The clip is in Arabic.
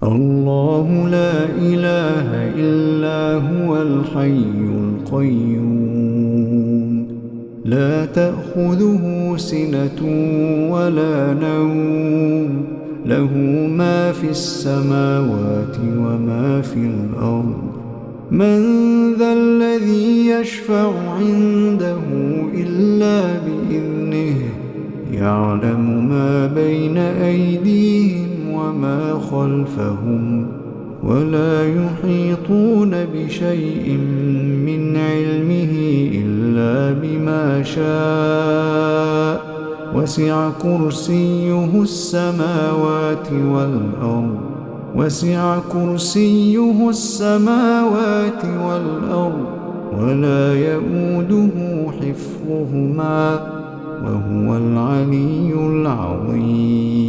الله لا إله إلا هو الحي القيوم لا تأخذه سنة ولا نوم له ما في السماوات وما في الأرض من ذا الذي يشفع عنده إلا بإذنه يعلم ما بين أيديهم وما خلفهم ولا يحيطون بشيء من علمه إلا بما شاء وسع كرسيه السماوات والأرض ولا يئوده حفظهما وهو العلي العظيم.